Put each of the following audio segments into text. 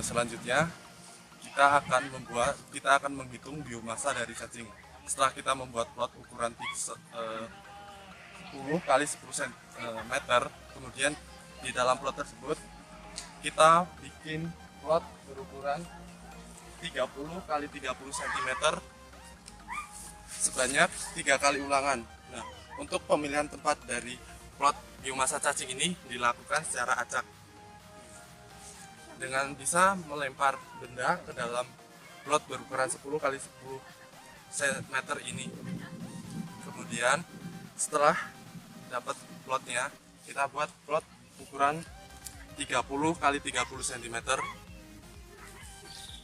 Selanjutnya kita akan menghitung biomasa dari cacing. Setelah kita membuat plot ukuran 10 kali 10 cm, kemudian di dalam plot tersebut kita bikin plot berukuran 30 kali 30 cm sebanyak 3 kali ulangan. Nah, untuk pemilihan tempat dari plot biomasa cacing ini dilakukan secara acak dengan bisa melempar benda ke dalam plot berukuran 10 kali 10 cm ini. Kemudian setelah dapat plotnya, kita buat plot ukuran 30 kali 30 cm.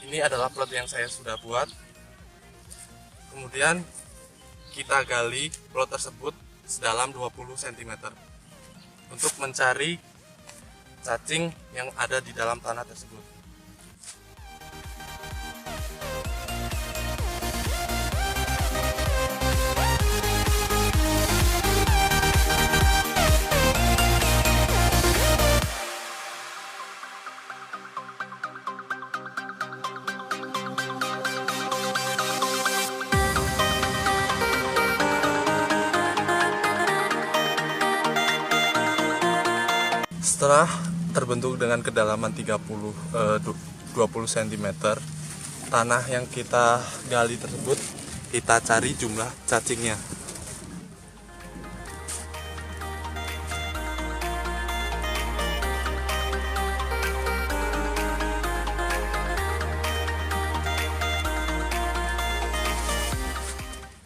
Ini adalah plot yang saya sudah buat. Kemudian kita gali plot tersebut sedalam 20 cm untuk mencari cacing yang ada di dalam tanah tersebut. Setelah terbentuk dengan kedalaman 20 cm, tanah yang kita gali tersebut kita cari jumlah cacingnya.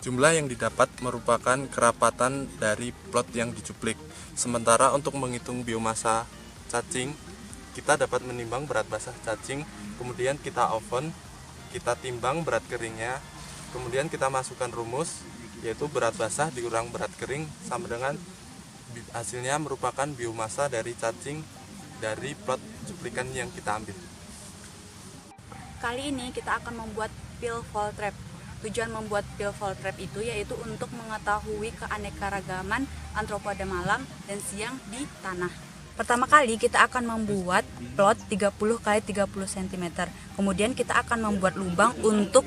Jumlah yang didapat merupakan kerapatan dari plot yang dicuplik. Sementara untuk menghitung biomasa cacing, kita dapat menimbang berat basah cacing, kemudian kita oven, kita timbang berat keringnya, kemudian kita masukkan rumus, yaitu berat basah dikurang berat kering sama dengan hasilnya merupakan biomasa dari cacing dari plot cuplikan yang kita ambil. Kali ini kita akan membuat pill fall trap. Tujuan membuat pill fall trap itu yaitu untuk mengetahui keanekaragaman arthropoda malam dan siang di tanah. Pertama kali kita akan membuat plot 30 kali 30 cm. Kemudian kita akan membuat lubang untuk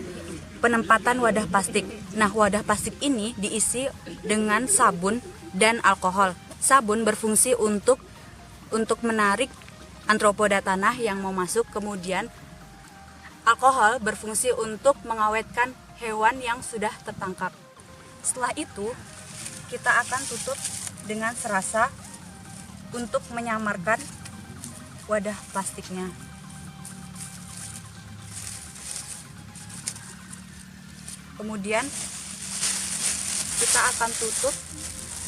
penempatan wadah plastik. Nah, wadah plastik ini diisi dengan sabun dan alkohol. Sabun berfungsi untuk menarik arthropoda tanah yang mau masuk, kemudian alkohol berfungsi untuk mengawetkan hewan yang sudah tertangkap. Setelah itu, kita akan tutup dengan serasa untuk menyamarkan wadah plastiknya. Kemudian, kita akan tutup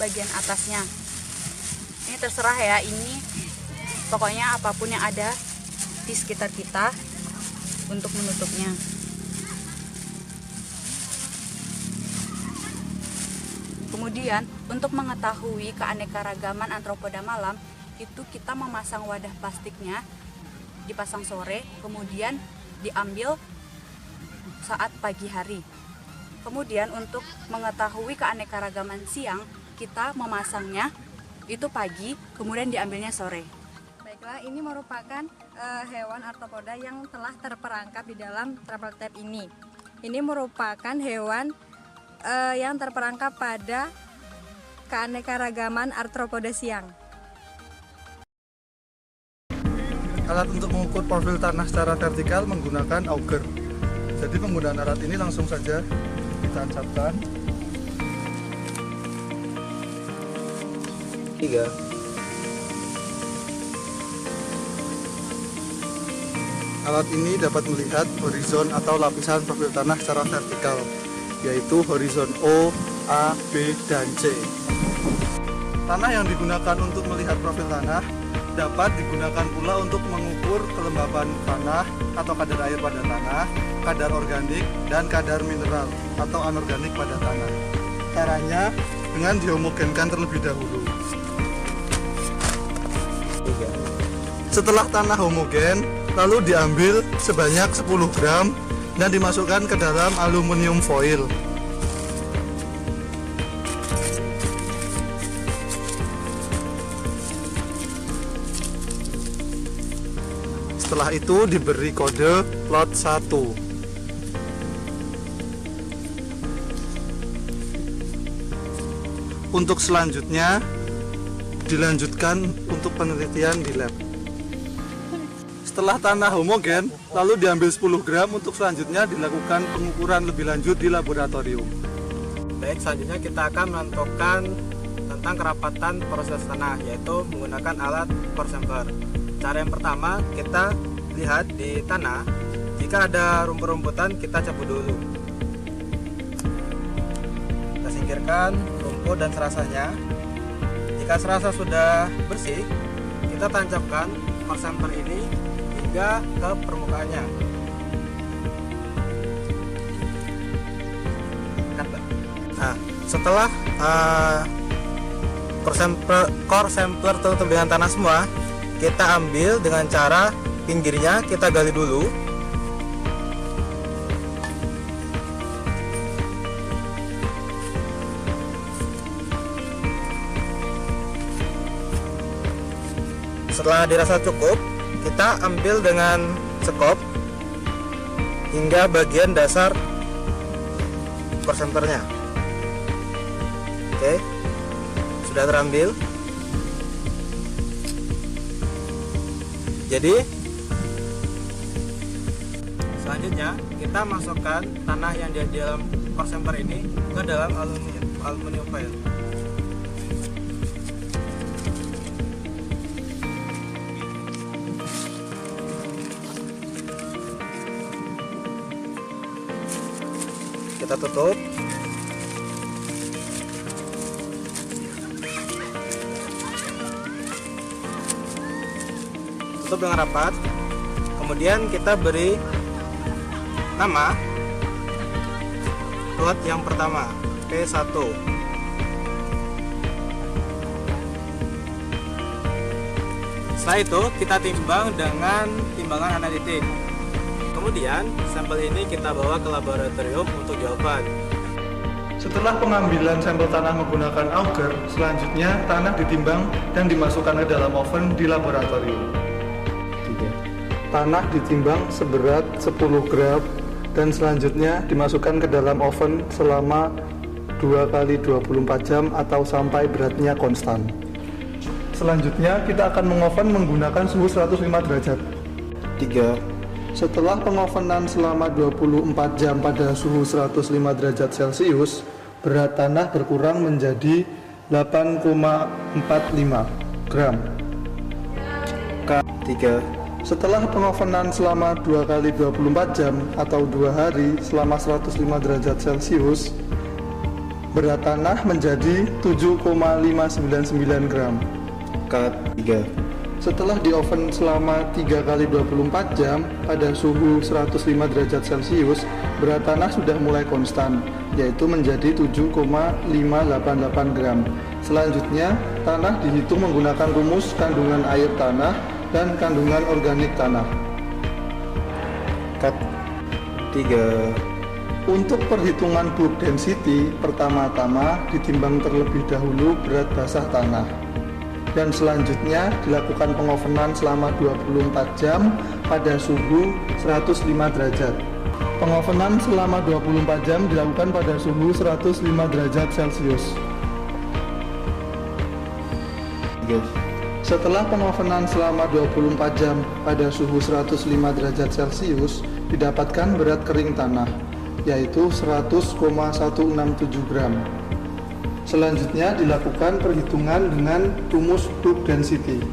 bagian atasnya. Ini terserah ya, ini pokoknya apapun yang ada di sekitar kita untuk menutupnya. Kemudian untuk mengetahui keanekaragaman arthropoda malam itu kita memasang wadah plastiknya, dipasang sore, kemudian diambil saat pagi hari. Kemudian untuk mengetahui keanekaragaman siang kita memasangnya itu pagi, kemudian diambilnya sore. Baiklah, ini merupakan hewan arthropoda yang telah terperangkap di dalam travel tape ini. Ini merupakan hewan yang terperangkap pada keanekaragaman arthropoda siang. Alat untuk mengukur profil tanah secara vertikal menggunakan auger. Jadi penggunaan alat ini langsung saja kita tancapkan. 3. Alat ini dapat melihat horizon atau lapisan profil tanah secara vertikal, yaitu horizon O, A, B, dan C. Tanah yang digunakan untuk melihat profil tanah dapat digunakan pula untuk mengukur kelembaban tanah atau kadar air pada tanah, kadar organik, dan kadar mineral atau anorganik pada tanah. Caranya dengan dihomogenkan terlebih dahulu. Setelah tanah homogen, lalu diambil sebanyak 10 gram dan dimasukkan ke dalam aluminium foil. Setelah itu diberi kode plot 1. Untuk selanjutnya dilanjutkan untuk penelitian di lab. Setelah tanah homogen, lalu diambil 10 gram untuk selanjutnya dilakukan pengukuran lebih lanjut di laboratorium. Baik, selanjutnya kita akan menentukan tentang kerapatan proses tanah, yaitu menggunakan alat core sampler. Cara yang pertama, kita lihat di tanah, jika ada rumput-rumputan kita cabut dulu. Kita singkirkan rumput dan serasanya. Jika serasa sudah bersih, kita tancapkan core sampler ini hingga ke permukaannya. Nah, setelah core sampler tertutup dengan tanah semua, kita ambil dengan cara pinggirnya kita gali dulu. Setelah dirasa cukup, kita ambil dengan sekop hingga bagian dasar core samplernya. Oke, sudah terambil. Jadi selanjutnya kita masukkan tanah yang di dalam core sampler ini ke dalam aluminium foil. Kita tutup. Tutup dengan rapat. Kemudian kita beri nama plot yang pertama, P1. Setelah itu kita timbang dengan timbangan analitik. Kemudian sampel ini kita bawa ke laboratorium untuk diobat. Setelah pengambilan sampel tanah menggunakan auger, selanjutnya tanah ditimbang dan dimasukkan ke dalam oven di laboratorium. Tanah ditimbang seberat 10 gram dan selanjutnya dimasukkan ke dalam oven selama 2 kali 24 jam atau sampai beratnya konstan. Selanjutnya kita akan mengoven menggunakan suhu 105 derajat. 3. Setelah pengovenan selama 24 jam pada suhu 105 derajat Celcius, berat tanah berkurang menjadi 8,45 gram. K3. Setelah pengovenan selama 2 kali 24 jam atau 2 hari selama 105 derajat Celcius, berat tanah menjadi 7,599 gram. K3. Setelah di oven selama 3 kali 24 jam pada suhu 105 derajat Celcius, berat tanah sudah mulai konstan, yaitu menjadi 7,588 gram. Selanjutnya, tanah dihitung menggunakan rumus kandungan air tanah dan kandungan organik tanah. K3. Untuk perhitungan bulk density, pertama-tama ditimbang terlebih dahulu berat basah tanah. Dan selanjutnya dilakukan pengovenan selama 24 jam pada suhu 105 derajat. Pengovenan selama 24 jam dilakukan pada suhu 105 derajat Celcius. Setelah pengovenan selama 24 jam pada suhu 105 derajat Celcius, didapatkan berat kering tanah, yaitu 100,167 gram. Selanjutnya dilakukan perhitungan dengan rumus bulk density.